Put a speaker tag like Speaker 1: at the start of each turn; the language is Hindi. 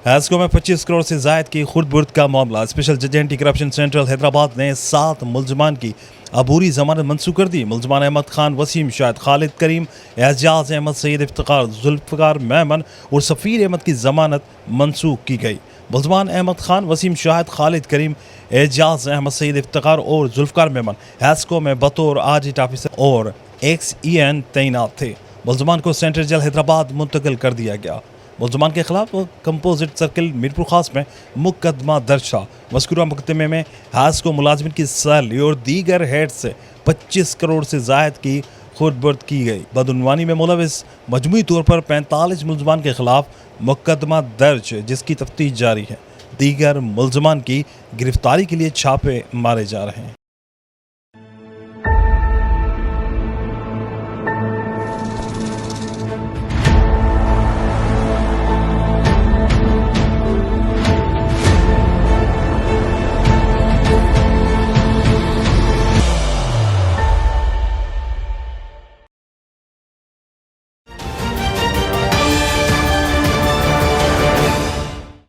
Speaker 1: हैस्को में 25 करोड़ से जायद की खुर्द-बुर्द का मामला। स्पेशल जज एंटी करप्शन सेंट्रल हैदराबाद ने 7 मुलजमान की अबूरी जमानत मंसूख कर दी। मुलजमान अहमद खान, वसीम शाहिद, खालिद करीम, एजाज अहमद, सैयद इफ्तिकार, जुल्फ़िकार मेमन और सफ़ीर अहमद की जमानत मंसूख की गई। मुलजमान अहमद खान, वसीम शाहिद, खालिद करीम, एजाज अहमद, सैयद इफ्तिकार और जुल्फ़िकार मेमन हैस्को में बतौर ऑडिट ऑफिसर और XEN तैनात थे। मुलजमान को सेंट्रल जेल हैदराबाद मुंतकिल कर दिया गया। मुलजमान के खिलाफ कंपोजिट सर्किल मीरपुर खास में मुकदमा दर्ज था। मज़कूरा मुकदमे में हैस्को मुलाजमिन की सैलरी और दीगर हेड से 25 करोड़ से जायद की खुर्द-बुर्द की गई। बदउनवानी में मुलविस मजमूई तौर पर 45 मुलजमान के खिलाफ मुकदमा दर्ज है, जिसकी तफ्तीश जारी है। दीगर मुलजमान की गिरफ्तारी के लिए छापे मारे जा रहे हैं।